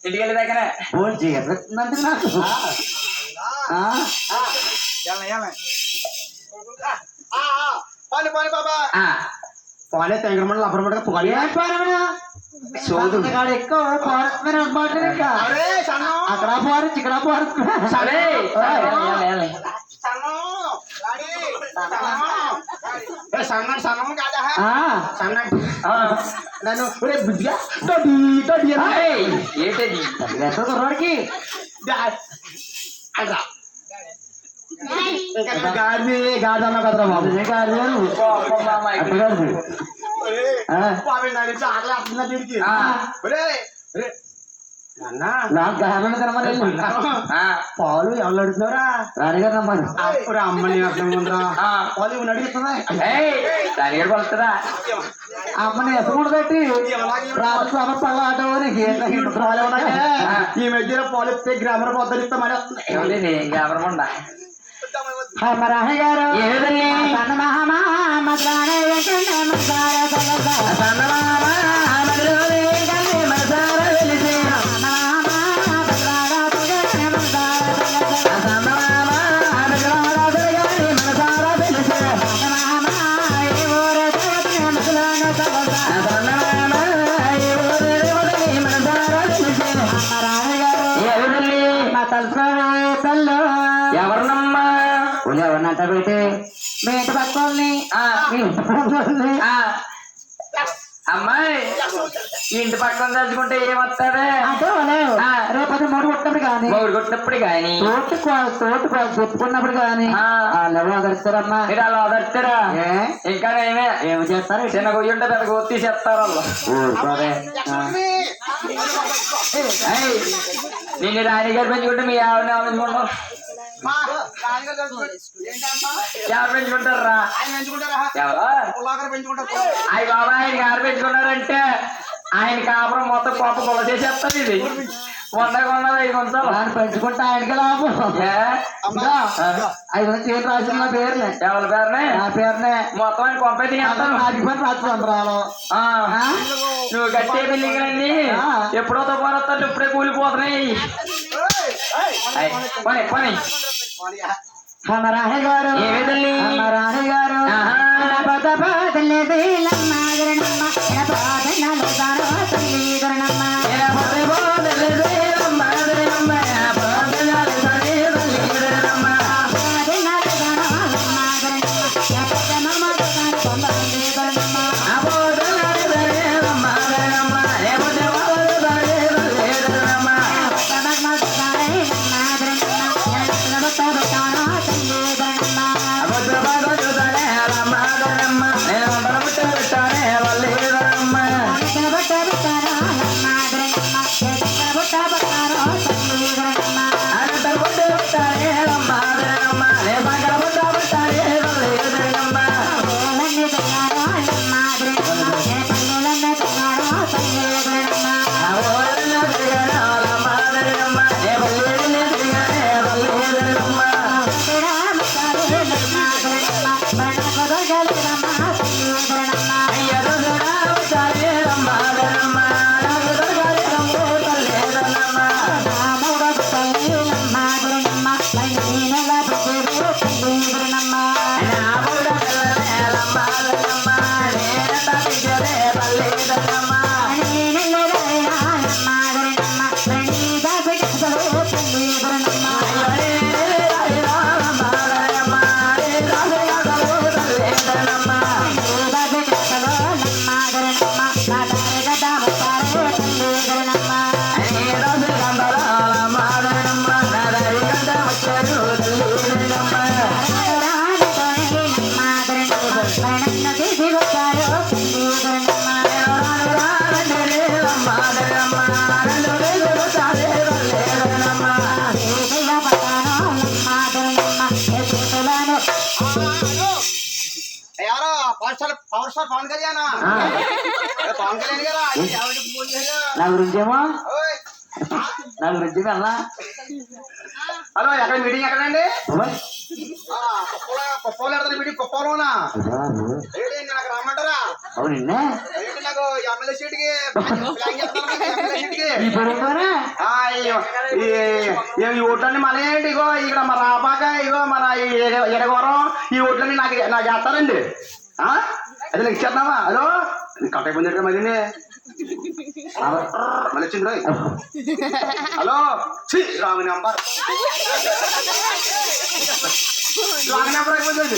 ఇంటికి వెళ్ళి దగ్గర ఫోన్ చేయట్లేదంటే నాకు పోనీ తెంగరమని అప్పుడు పోనీ సోదు ఎక్కువ అక్కడ పోరచ్చు ఇక్కడ పోరచ్చు నన్ను బుద్ధిగా ఏంటది కుర్రాడికి గాడి గాడి అన్న కదరా బాబు గాడి నాకు గారణ తినమని పాలు ఎవరు అడుగుతున్నారా రాణిగారు రమ్మని అమ్మని అర్థం ఉందిరా పాలు ఇవ్వని అడుగుతుందా అమ్మని ఎసకూడదట్టి రాత్రి సమ పళ్ళ ఆటో ఈ మధ్యలో పాలు ఇస్తే గ్రామర్ పొద్దులు ఇస్తే మరి మరి గారు ఎవరినమ్మా ఎవరినంట పెట్టి మీ ఇంటి పక్కల్ని అమ్మాయి ఇంటి పక్కన తలుచుకుంటే ఏమొస్తాడే అంటే రేపు మూడు కొట్టినప్పుడు కానీ మూడు కొట్టినప్పుడు కానీ తోటి చెప్పుకున్నప్పుడు కానీ వాళ్ళు ఎవరు ఆదరిస్తారమ్మా మీరు అలా ఆదరిస్తారా ఇంకా ఏమి చేస్తారు చిన్న గొయ్యి ఉంటే పెద్ద గొత్తి చేస్తారు వాళ్ళు నిన్ను రాణిగారు పెంచుకుంటే మీ ఆవిడని ఆలోచించుకుంటారు ఎవరు పెంచుకుంటారా ఎవరు అయ్యి బాబా ఆయన గారు పెంచుకున్నారంటే ఆయన కాపురం మొత్తం గొప్ప గొల్ల చేసేస్తుంది ఇది 100 5 సంవత్సరాలు దాన్ని పెంచుకుంటే ఆయనకి లాభం 5 చేతి రాసిన నా పేరునే ఎవరి పేరునే నా పేరునే మొత్తం ఆయన కొంపై తినేస్తాను ఆగిపోయి రాత్రంతరాలు నువ్వు కట్టే బిల్డింగ్లన్నీ ఎప్పుడో తుఫాను వస్తాడు ఇప్పుడే కూలిపోతున్నాయి పని పని రాణి గారు రాణి గారు పవర్ స్టార్ పవన్ కళ్యాణ్ పవన్ కళ్యాణ్ గారా నా గురించేమో నా గురించి అన్నా హలో ఎక్కడ మీటింగ్ ఎక్కడండి కుప్పలో మీటింగ్ కుప్పలోనా నాకు రమ్మంటారా అవునండి ఏంటి నాకు ఎమ్మెల్యే సీట్కి ప్లాన్ చేస్తున్నాను ఎమ్మెల్యే సీట్కి ఇప్పుడు ఈ ఓట్లన్నీ మన ఏంటి ఇగో ఇక్కడ మన రాపాక ఇగో మన ఎడగోరం ఈ ఓట్లన్నీ నాకు వేస్తారండి అది నాకు ఇచ్చేద్దామా హలో కట్ అయిపోయింది మళ్ళీ మళ్ళీ వచ్చింది రోయ్ hello wrong number wrong number అయిపోతుంది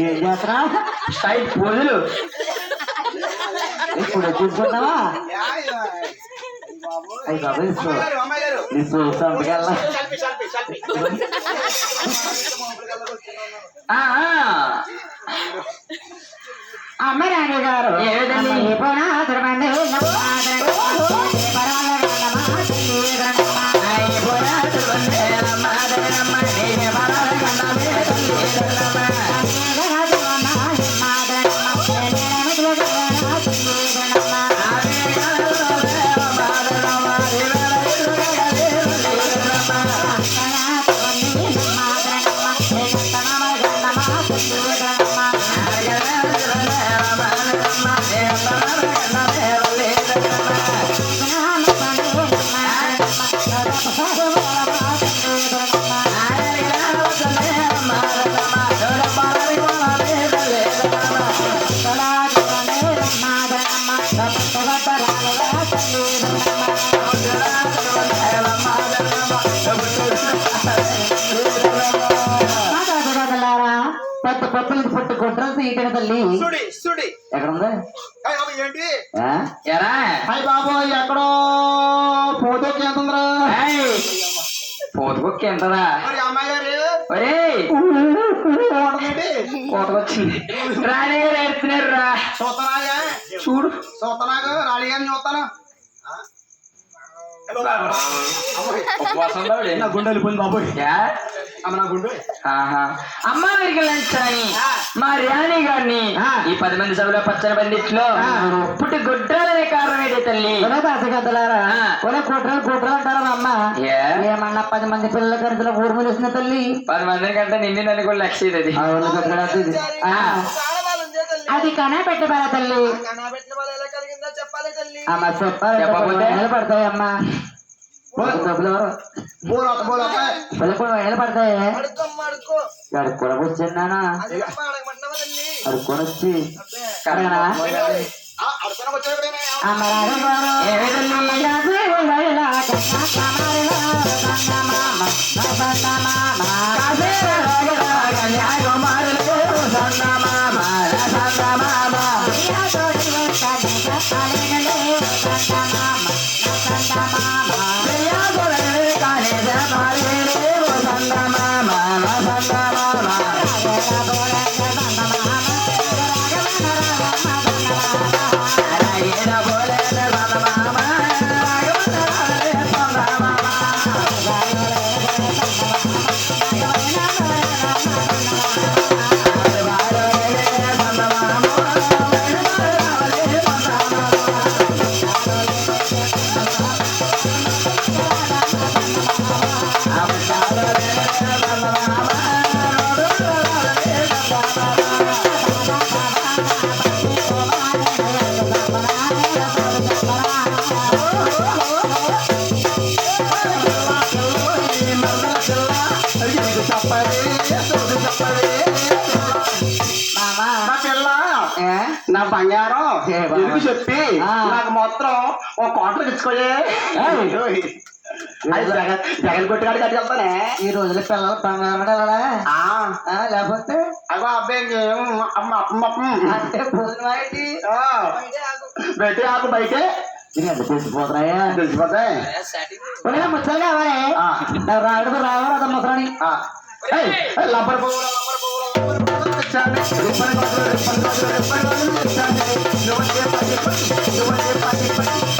ఏం చేస్తున్నా సైడ్ పోజులు ఇప్పుడు చూసుకుంటావా అయ్యి బాబు సంతకెళ్ళా అమ్మ రాణి గారు పప్పులకి పుట్టు గుడ్రలు తీయటం తల్లి ఎక్కడ ఉంది ఏంటి ఎరా హాయ్ బాబు ఎక్కడో పోతోకి ఎంత ఉందిరా పోతుకొక్క ఎంతదా అమ్మాయి గారు ఒరే కోతకొచ్చింది రాణి గారు ఎడుతున్నారు రా చూస్తున్నాగా చూడు చూస్తున్నాగా రాణి గారిని చూస్తాను నా గుండె వెళ్ళిపోయింది బాబోయ్ నా గుండె అమ్మ అడిగలని మా రాణి గారిని ఈ 10 మంది సభలో పచ్చని బండిట్లో పుట్టి గుడ్రాలనే కారణం ఏంటి తల్లి కదలారా కుట్రలు అంటారా అమ్మ ఏమన్నా 10 మంది పిల్లల కరితలో ఊరు మీద తల్లి 10 మంది కంటే నిన్ను నన్ను కూడా లక్ష ఇది అది కనా పెట్టబడా తల్లి అమ్మ చెప్పాలి పడతాయి అమ్మా పడతాయి అడుక్కొని వచ్చిన్నానా అడుక్కొని వచ్చి సోది చెప్పవే మామా నా పిల్ల ఏ? నా బంగారం ఏ బాబా? ఎందుకు చెప్పి ఆ. నాకు మొత్తం ఒక కోటలు ఇచ్చుకోయే అది జగన్ కొట్టుకాడు కట్టుకెళ్తానే ఈ రోజుల పిల్లలు బంగారం లేకపోతే అగో అబ్బాయికి అంటే భోజనం ఏంటి బయట ఆకు బయటే ఇది ఎంత తెలిసిపోతున్నాయా తెలిసిపోతాయి ముచ్చలు కావాలి రాడు రావరా ముసరాని లబ్బర్ పువ్వు తెచ్చాను రిబ్బన్ గాజులు తెచ్చాను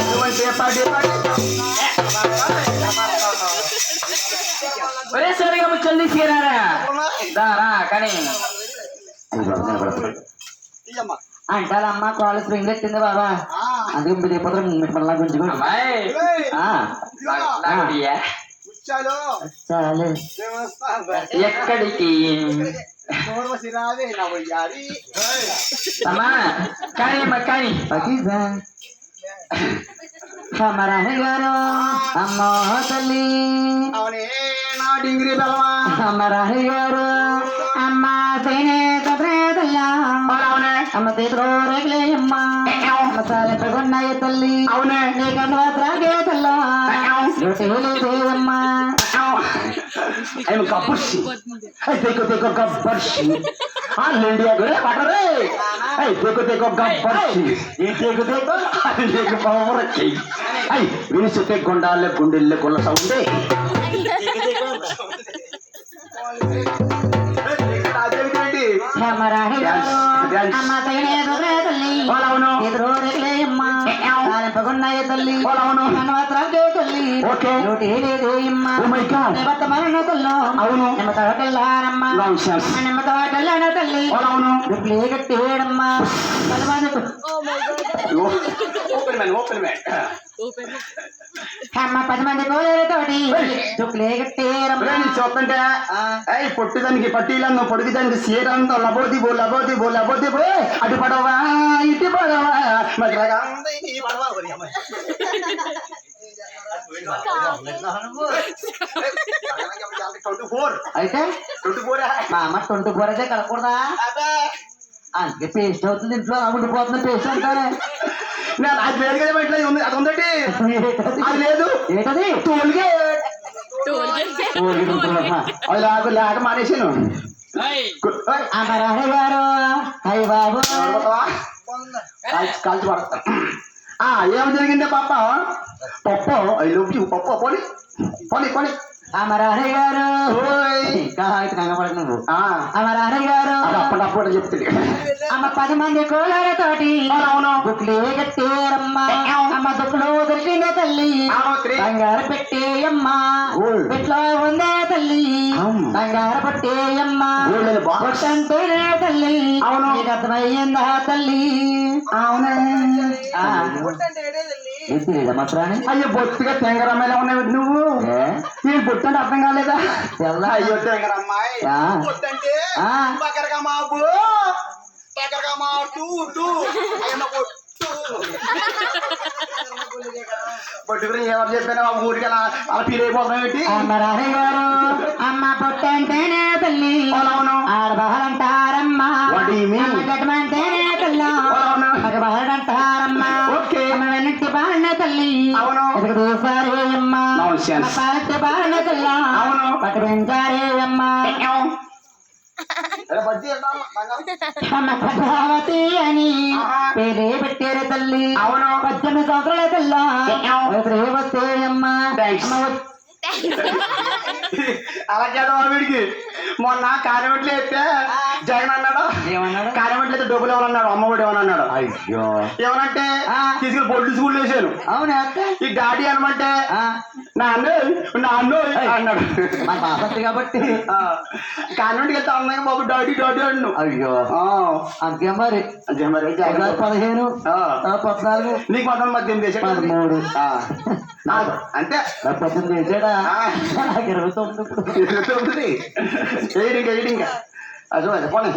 నువ్వంటే పది ఒరే సరిగా ముచ్చలు తీసుకురారా దారా కానీ అంటే అమ్మ కాలు స్ప్రింగ్ ఎట్టింది బాబా అందుకే మీరు ఎప్పుడు మిమ్మల్ని గుంజుకోండి అమ్మాయి లాగుడియా? చాలు ఎక్కడికి అమ్మా కానీ అమ్మా కానీ పకీజా కమరాణి గారు అమ్మో తల్లి అవునే నా డింగిరి బెల్లమా కమరాణి గారు అమ్మ తేనే తల్లా అవునే అమ్మ తీసుకో రేగులే అమ్మ అమ్మ సాలె పెరుగున్నాయి తల్లి అవునే నీ కన్ను త్రాగే తల్లా అమ్మ I'm Kapushi. Hey, take Kapushi. I'm India. Good, what are they? Hey, take Kapushi. You take power. Hey, we need to take Gondale, Gundilla, Gola Sound. కమరాణి గారు అమ్మ తేనే తల్లి ఎదురు రేగులే అమ్మ సాలె పెరుగున్నాయి తల్లి కన్ను త్రాగే తల్లి నోటి లేదు అమ్మ నిమ్మత మరణ తల్లు అవును నిమ్మ తోటల్లారమ్మ నిమ్మ తోటల్లాన తల్లి అవును దుడ్లే కట్టేడమ్మ ఓపెన్ మ్యాన్ అమ్మ 10 మంది కోలేరుతోటి దుడ్లే కట్టేరమ్మ చూస్తుంటే అయ్యి పొట్టిదానికి పట్టీలను పొడిగిదానికి సీరంతో లబోది బో అటు పడవా ఇటు పడవా మధ్యగా అయితే మా అమ్మ 24 అయితే కలకూడదా అందుకే పేస్ట్ అవుతుంది ఇంట్లో ఉండిపోతుంది పేస్ట్ అంటారే నేను అది లేదు కదా ఇట్లా ఉంది అది ఉందండి అది లేదు ఏంటది తోలుగే అది లేక మానేసాను అమరాణి గారు అయ్య బాబు కాల్చి పడతా ఏం జరిగిందే పాప పప్పు ఐ లవ్ యూ పప్పు పోనీ అమరాణి గారు ఇంకా అయితే కంగపడకు నువ్వు అమరాణి గారు అప్పుడప్పుడు చెప్తుంది అమ్మ 10 మంది కోలాలతోటి అవును దుక్కులే కట్టేరమ్మ అమ్మ దుక్కులు దొరికిందే తల్లి బంగారు పెట్టేయమ్మ పెట్లో ఉందే తల్లి బంగారు పట్టేయమ్మ పొట్టంటేనే తల్లి అవును నీకు అర్థమయ్యిందా తల్లి అవునా మాత్రాన్ని అయ్యో బొత్తుగా తెంగరమ్మాయిలా ఉన్నావు నువ్వు నేను బొట్టు అంటే అర్థం కాలేదా అయ్యో తెంగరమ్మాయి బొట్టు గురించి ఎవరు చెప్పాను ఊరికి అలా ఫీల్ అయిపోతాం ఏంటి అమ్మరాణి గారు అమ్మ పొట్టంటేనే తల్లి అవును ఆడబాలంటారమ్మా గడ్డమంటేనే తల్లి మగబాలంటారమ్మా వెనక్కి బాలిన తల్లి అవును ఎదుగుసారే అమ్మ పాలకి బాలిన తల్ల అవును పట్టు పెంచారే అమ్మ అమ్మ పద్మావతి అని పేరే పెట్టారు తల్లి అవును 18 సంవత్సరాల తల్ల వస్తే అమ్మ అలా చేద్దాం వీడికి మొన్న కార్యమెట్లు అయితే జగన్ అన్నాడు ఏమన్నాడు కార్యమెట్లు అయితే డబ్బులు ఎవరన్నాడు అమ్మఒడి ఏమన్నాడు అయ్యో ఏమనంటే తీసుకుని బొడ్డు స్కూల్ వేసాను అవునా ఈ డాడీ అనమంటే నాన్న అన్నాడు మా పాపత్తి కాబట్టి కాన్వెంట్కి వెళ్తే అన్నాయి బాబు డాడీ అన్ను అయ్యో అంతే మరి 15 14 నీకు మాత్రం మధ్యం చేసాడు 13 అంతే 18 చేసాడా నాకు 29 ఇంకా అదే పోనీ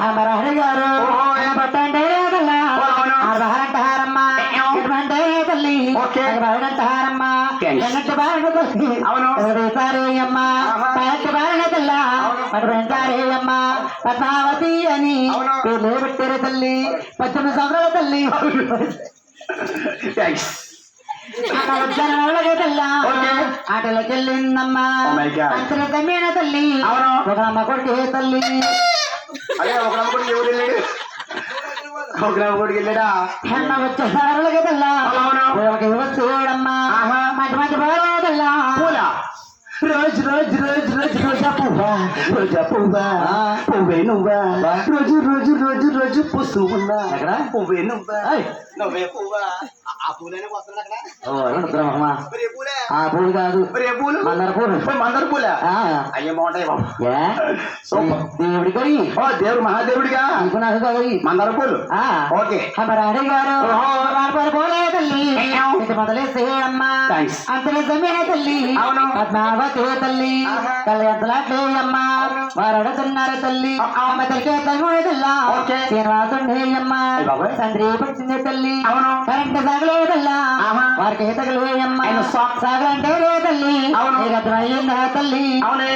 అమరాణి గారు పట్టంటే తల్లి తల్లి ఎన్నట్టు బారణ తల్లి అవును. సారే అమ్మ పన్నట్టు బారణ తెల్ల సారే అమ్మ పద్మావతి అని అవును. పేర్లు పెట్టారు తల్లి 18 సంవత్సరాల తల్లి థ్యాంక్స్. అమ్మ వచ్చాను నల్లగా తెల్ల ఓకే. ఆటలకెళ్ళిందమ్మా Oh my God. అంతర తమ్మిన తల్లి అవును. ఒక అమ్మ కొడుకే తల్లి అదే ఒక నమ్మకం ఎవరు వెళ్ళాడు ఒక నమ్మకం వెళ్ళాడా అమ్మ వచ్చే నల్లగా తెల్ల అవును. వచ్చేయడమ్మా మంచి మంచి బాగా పూల రోజు రోజు రోజు రోజు రోజా పువ్వా రోజా పువ్వా పువ్వే నువ్వా రోజు రోజు రోజు రోజు పుస్తూ ఉన్నా ఎక్కడ? పువ్వే నువ్వా నువ్వే పువ్వా ఆ పూలైనా వస్తుంది అక్కడ మరి ఏ పూలే ఆ పూలు కాదు మరి ఏ పూలు మందార పూలు. మందర పూల ఆ, అయ్యే బాగుంటాయి బాబు ఏ? సూపర్. దేవుడి కొయ్యి ఓ దేవుడు మహాదేవుడిగా నీకు నాకు కొయ్యి మందర పూలు ఆ, ఓకే. అమరాణి గారు ఓహో. రాడిపోరు పోలే తల్లి ఇంటి మొదలేసే అమ్మ Thanks. అంతరిజమే తల్లి అవును. పద్మావతి తల్లి ఆహా. కళ్యాణలాట్లే అమ్మ వారడుతున్నారు తల్లి అమ్మ తల్లికే తల్లి తెల్ల ఓకే. శ్రీనివాసుండే అమ్మ అయ్ బాబోయ్. సంద్రి పడిచింది తల్లి అవును. కరెంట్ సాగలే తెల్ల ఆహా. వారికి తగలే అమ్మ ఆయన సాగలంటే రే తల్లి అవును. నీకు అర్థమయ్యిందా తల్లి అవునే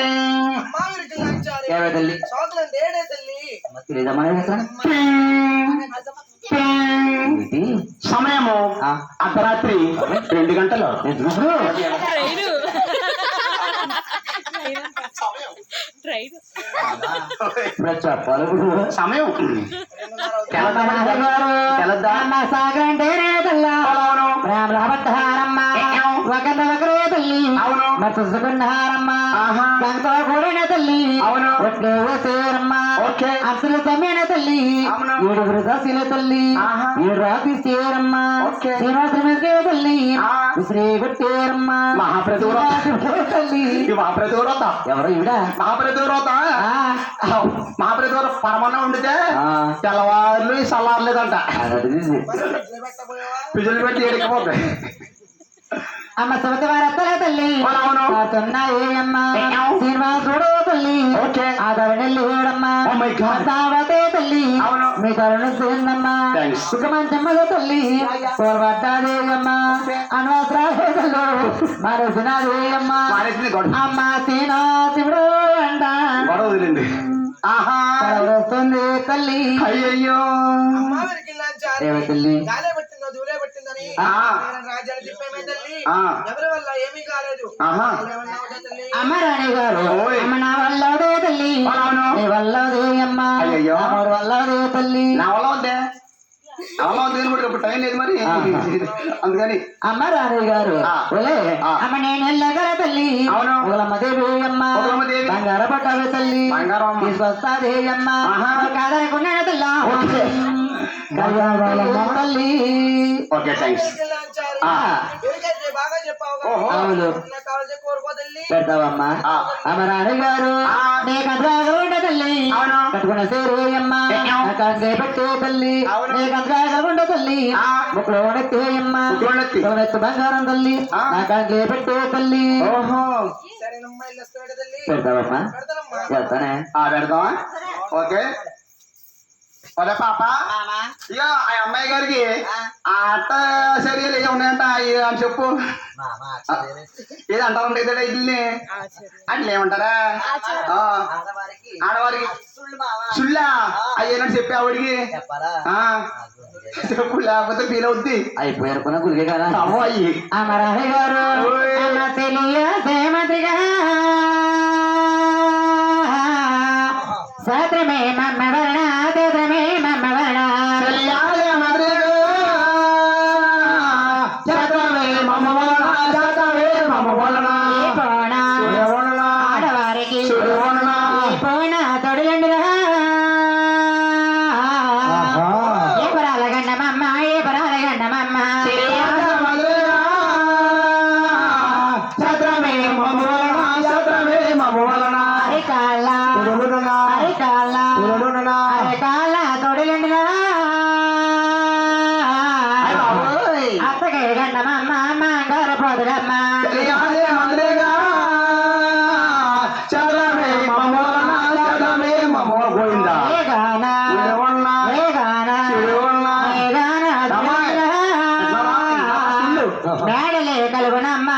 ఏవే తల్లి తెలియదమ్మా ఏంటి సమయము ఆ. అర్ధరాత్రి 2 గంటలు ఎందుకు? ఇప్పుడు చెప్పాలి ఇప్పుడు. సమయం తెలద్దా అమ్మ సాగరంటే రే తల్ల అవును. ప్రేమల అబద్ధారమ్మ ఒకరే తల్లి అవును. మరి చూసుకున్నారమ్మ ఆహా. దాంతో కూడిన తల్లి అవును. ఒట్లే వేసేరమ్మ ఓకే. అసలు తమ్మిన తల్లి అవును. 7 దాసిన తల్లి ఆహా. 7 రాతి చేరమ్మ ఓకే. శ్రీనివాస తల్లి ఆ. శ్రీ కొట్టేరమ్మ మహాప్రతివ్రత. తల్లి ఈ మహాప్రతివ్రత ఎవరు ఈవిడ మహాప్రతివ్రత ఆ, మహాప్రతివ్రత పరమాన్నం వండితే ఆ. తెల్లవారులు చల్లారలేదంట అది పిజులు పెట్టి ఎడికిపోతాయి అమ్మ సవతి వారత్తల తల్లి అవును. తున్నాయి అమ్మ శ్రీనివాసుడు తల్లి ఓకే. ఆదరణెళ్ళిడమ్మ Oh my God. సావతే తల్లి అవును. మీ కరుణ చేయందమ్మ Thanks. సుఖమంచమ్మల తల్లి పోర్వడ్డాదేయమ్మ అనవసరాలు మరసినాదేయమ్మ మానేసింది గొడవ అమ్మ శ్రీనాశివుడు అంట గొడవ వదిలింది ఆహా వస్తుంది తల్లి అయ్యయ్యో ఏమ తల్లి ఆ. ఆ. ఎవరి వల్ల ఏమీ కాలేదు ఆహా అమ్మరాణి గారు ఓయ్. అమ్మ నా వల్లదే తల్లి అవును. నీ వల్లదే అమ్మ అయ్యయ్యో. అమ్మడు వల్లదే తల్లి నా వల్ల ఉందే నా వల్ల ఉంది కూడా ఇప్పుడు టైం లేదు మరి ఆహా. అందుకని అమ్మరాణి గారు ఆ. ఒలే ఆ. అమ్మ నేను వెళ్ళగల తల్లి అవును. ఉలమ్మదేవి అమ్మ ఉలమ్మదేవి. బంగార పట్టవే తల్లి బంగారం అమ్మ. తీసుకొస్తాదే అమ్మ ఆహా. కాదనుకున్నాడు తల్లి ఓకే. కళ్యాణ తల్లి ఓకే థ్యాంక్స్ ఆ. ఎవరికైతే బాగా చెప్పావు ఓహో. అవును నాకు కావాల్సి కోరుకో తల్లి పెడతావమ్మా ఆ. అమ్మరాణి గారు ఆ. నీకు అంతగా ఉండే తల్లి అవును. కట్టుకున్న సేరేయమ్మ కంటే పెట్టే తల్లి అవును. నీకు అంతగా ఉండే తల్లి ఆ. ముక్కులో ఉండెత్తేయమ్మ ముక్కులోనెత్తి. ఎత్తు బంగారం తల్లి ఆ. నా కంటే పెట్టే తల్లి ఓహో సరే నమ్మాయిలు వస్తున్నాడు తల్లి పెడతావమ్మా పెడతానమ్మా చేస్తానే పెడదామా ఓకే ఒరే పాప ఇక ఆ అమ్మాయి గారికి ఆట చర్యలు ఏ ఉన్నాయంట అని చెప్పు ఏది అంటారంటే ఇదే ఇల్లు అట్లా ఏమంటారా ఆ. ఆడవారికి సుళ్ళా అయ్యేనని చెప్పి ఆవిడికి ఆ. చెప్పు లేకపోతే ఫీల్ అవుద్ది అయిపోయారు గురిగే కదా అవ్వ అయ్యి అమరాణి గారు ఓయ్. అమ్మ తెలియ సేమతిగా శాస్త్రమే మమ్మ వర్ణ శాస్త్రమే మమ్మ వర్ణ చెయ్యాలి మరిగా. చేతవే మమ్మ వలన, చేతవే మమ్మ వలన. ఈ పోణ చూడే వలన, ఆడవారికి చూడే వలన. ఈ పోణ తొడలండిరా ఏ పరాల గండమమ్మ ఏ పరాల గండమమ్మ చెయ్యాలి మరిగా. చేతవే మమ్మ వలన, చేతవే మమ్మ వలన. అరికాళ్ళ చూడునున, అరికాళ్ళ చూడునున. అరికాళ్ళ తొడలండిరా అయ్ బాబోయ్. అత్తగే గండమమ్మ మంగార పోదురమ్మ చెయ్యాలి మరిగా. చేతవే మమ్మ వలన, చేతవే మమ్మ వలన. గోవిందా. వేగాన చూడే వలన, వేగాన చూడే వలన. వేగాన అమ్మాయి. మేడలే కలుగునమ్మ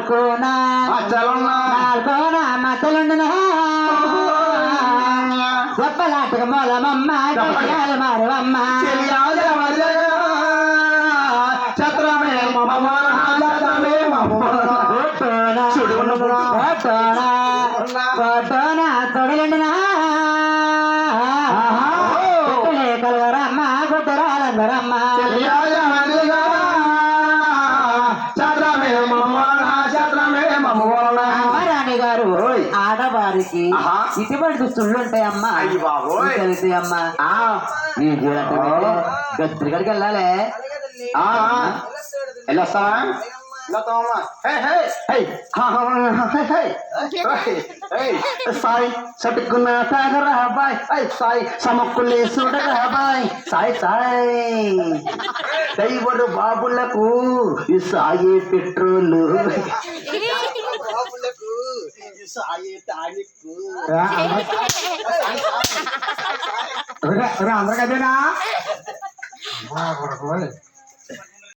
నాలుకోనా మచ్చలున్నా నాలుకోనా మచ్చలుండునా గొప్పలాటకు మూలమమ్మ గొప్పలు మారువమ్మ ఛత్రమే మమ ఛత్రమే కొట్టోనా తొడలుండునా కలవరమ్మ గుట్టరాలందరమ్మ ఛత్రమే మమ ఛత్రమే మమ రాణి గారు ఆడవారికి ఆహా. ఇటువంటి దుస్తులు ఉంటాయమ్మా అయ్యి బాబోయ్. అమ్మా ఈ గత్రికడికి వెళ్ళాలి అలాగే తల్లి ఆ, ఆ. వెళ్ళొస్తాడు తల్లి. వెళ్ళొస్తావా సాయి చటుకున్న తాగరా బాయ్ సాయి సమక్కులే చూడరా బాయ్ సాయి సాయి దైవరు బాబులకు ఈ సాయి పెట్రోలు బాబులకు ఈ సాయి టానిక్ అందరికదేనా